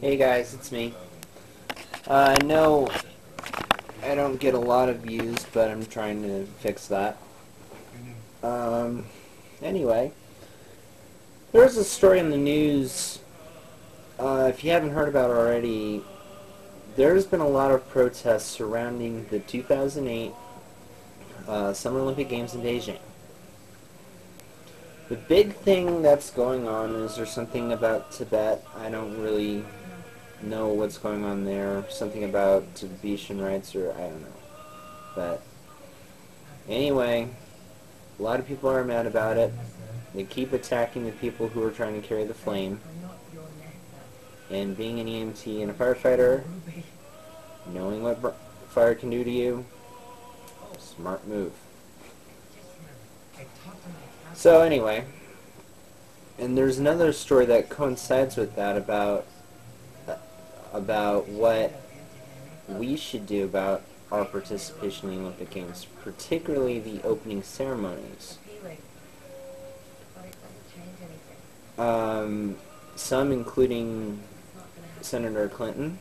Hey guys, it's me. I know I don't get a lot of views, but I'm trying to fix that. Anyway, there's a story in the news, if you haven't heard about it already, there's been a lot of protests surrounding the 2008 Summer Olympic Games in Beijing. The big thing that's going on is there's something about Tibet. I don't really know what's going on there. Something about Tibetan rights, or I don't know. But anyway, a lot of people are mad about it. They keep attacking the people who are trying to carry the flame. And being an EMT and a firefighter, knowing what fire can do to you, smart move. So anyway, and there's another story that coincides with that about what we should do about our participation in the Olympic Games, particularly the opening ceremonies. Some, including Senator Clinton,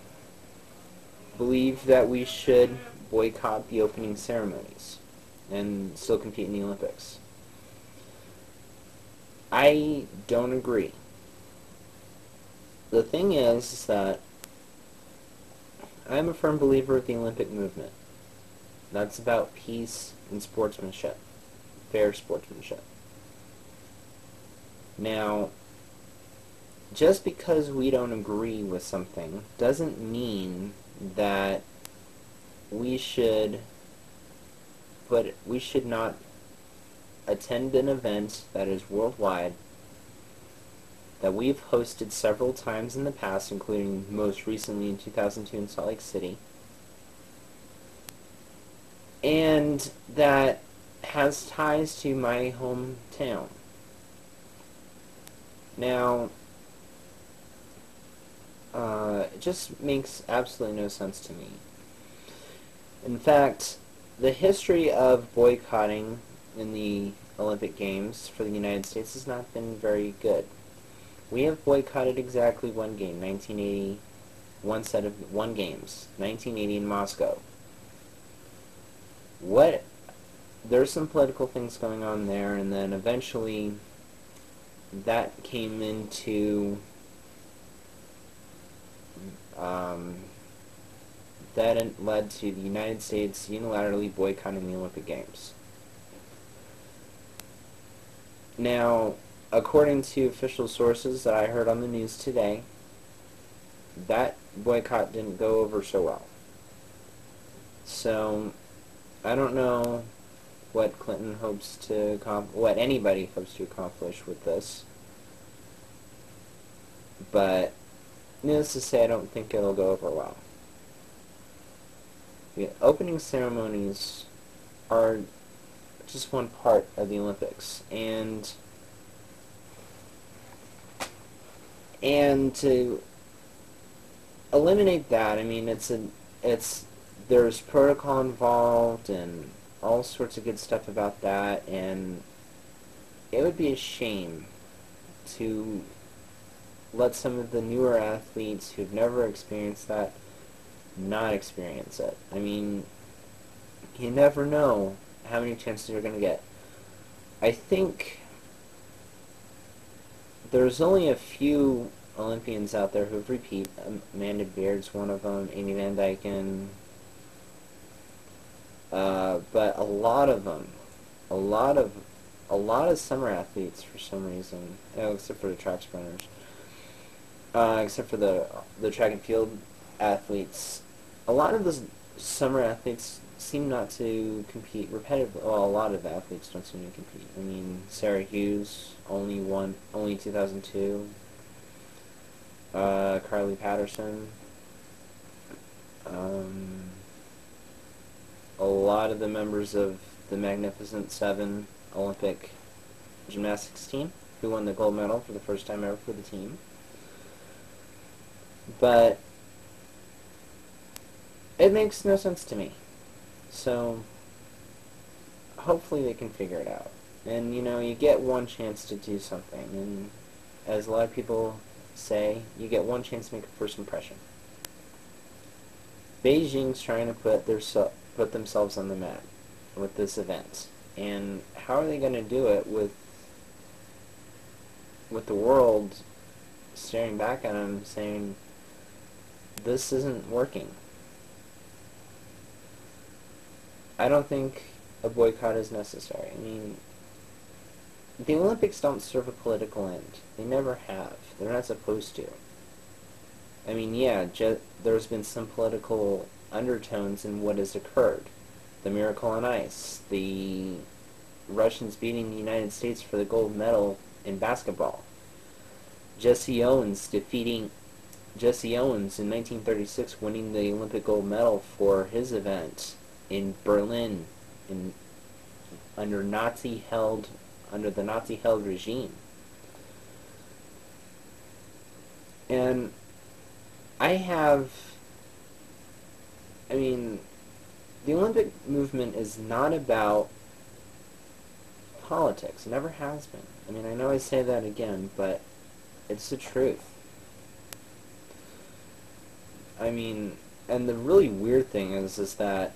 believe that we should boycott the opening ceremonies and still compete in the Olympics. I don't agree. The thing is that I'm a firm believer of the Olympic movement. That's about peace and sportsmanship, fair sportsmanship. Now, just because we don't agree with something doesn't mean that we should not attend an event that is worldwide, that we've hosted several times in the past, including most recently in 2002 in Salt Lake City, and that has ties to my hometown. Now, it just makes absolutely no sense to me. In fact, the history of boycotting in the Olympic Games for the United States has not been very good. We have boycotted exactly one game, 1980, one set of one games, 1980 in Moscow. There's some political things going on there, and then eventually that came into that led to the United States unilaterally boycotting the Olympic Games. Now, according to official sources that I heard on the news today, that boycott didn't go over so well. So, I don't know what Clinton hopes to what anybody hopes to accomplish with this. But, needless to say, I don't think it'll go over well. The opening ceremonies are just one part of the Olympics, and to eliminate that, I mean, there's protocol involved and all sorts of good stuff about that, and it would be a shame to let some of the newer athletes who've never experienced that not experience it. I mean, you never know how many chances you're going to get. I think there's only a few Olympians out there who've repeated. Amanda Beard's one of them, Amy Van Dyken, but a lot of them, a lot of summer athletes for some reason, except for the track sprinters, except for the track and field athletes, a lot of the summer athletes seem not to compete repetitively. Well, a lot of athletes don't seem to compete. I mean, Sarah Hughes only 2002. Carly Patterson. A lot of the members of the Magnificent Seven Olympic gymnastics team who won the gold medal for the first time ever for the team. But it makes no sense to me. So hopefully they can figure it out. And, you know, you get one chance to do something. And as a lot of people say, you get one chance to make a first impression. Beijing's trying to put themselves on the map with this event. And how are they going to do it with the world staring back at them saying, this isn't working? I don't think a boycott is necessary. I mean, the Olympics don't serve a political end. They never have. They're not supposed to. I mean, yeah, there's been some political undertones in what has occurred. The miracle on ice, the Russians beating the United States for the gold medal in basketball, Jesse Owens in 1936 winning the Olympic gold medal for his event in Berlin under the Nazi-held regime. And I mean, the Olympic movement is not about politics. It never has been. I mean, I know I say that again, but it's the truth. I mean, and the really weird thing is that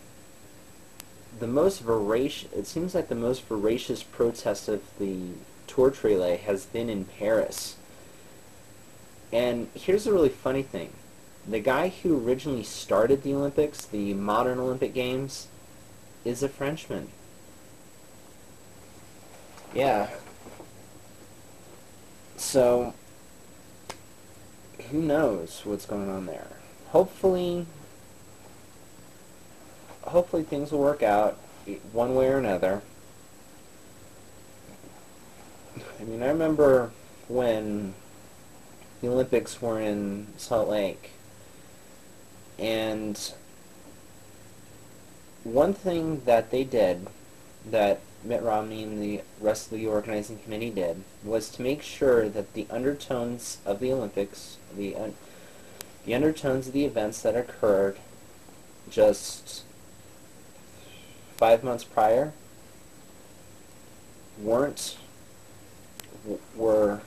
it seems like the most voracious protest of the torch relay has been in Paris. And here's the really funny thing. The guy who originally started the Olympics, the modern Olympic Games, is a Frenchman. Yeah. So, who knows what's going on there? Hopefully things will work out one way or another. I mean, I remember when the Olympics were in Salt Lake, and one thing that they did, that Mitt Romney and the rest of the organizing committee did, was to make sure that the undertones of the Olympics, the undertones of the events that occurred just 5 months prior were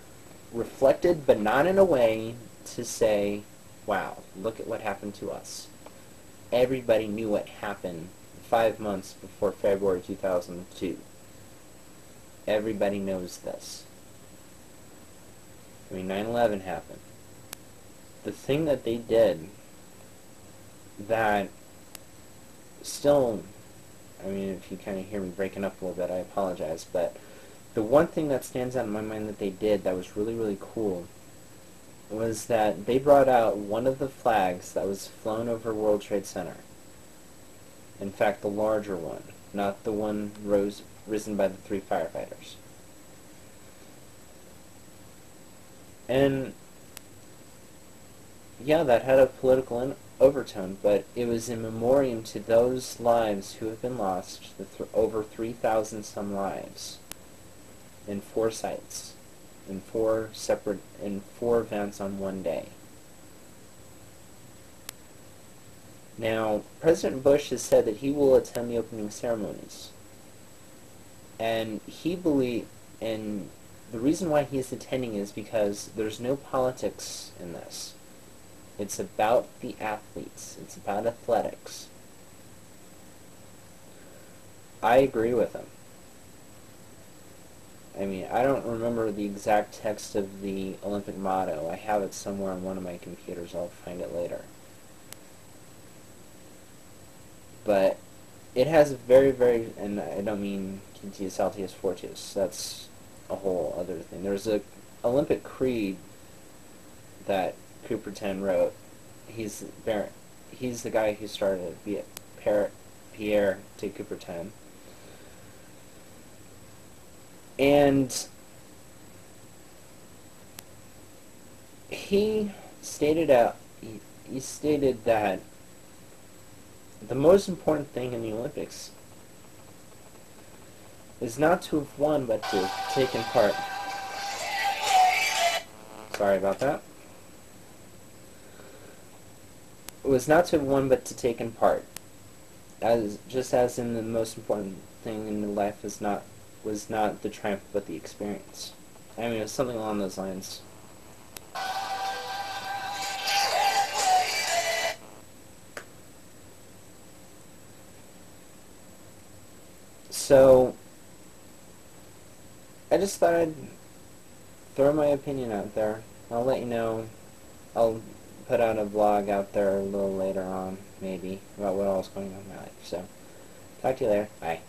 reflected, but not in a way to say, wow, look at what happened to us. Everybody knew what happened 5 months before February 2002. Everybody knows this. I mean, 9/11 happened. The thing that they did that still, I mean, if you kind of hear me breaking up a little bit, I apologize, but the one thing that stands out in my mind that they did that was really, really cool was that they brought out one of the flags that was flown over World Trade Center. In fact, the larger one, not the one risen by the 3 firefighters. And yeah, that had a political overtone, but it was in memoriam to those lives who have been lost, over 3,000 some lives, in 4 sites, in 4 events on one day. Now, President Bush has said that he will attend the opening ceremonies, and and the reason why he is attending is because there's no politics in this. It's about the athletes. It's about athletics. I agree with him. I mean, I don't remember the exact text of the Olympic motto. I have it somewhere on one of my computers. I'll find it later. But it has a very, very, and I don't mean Quintius Altius Fortius. That's a whole other thing. There's a Olympic creed that Coupertin wrote. He's the guy who started it, Pierre de Coupertin. And he stated that the most important thing in the Olympics is not to have won, but to have taken part. Sorry about that. It was not to have won, but to taken part. Just as in the most important thing in life was not the triumph, but the experience. I mean, it was something along those lines. So, I just thought I'd throw my opinion out there. I'll let you know. I'll put out a vlog out there a little later on, maybe, about what all's going on in my life. So, talk to you later. Bye.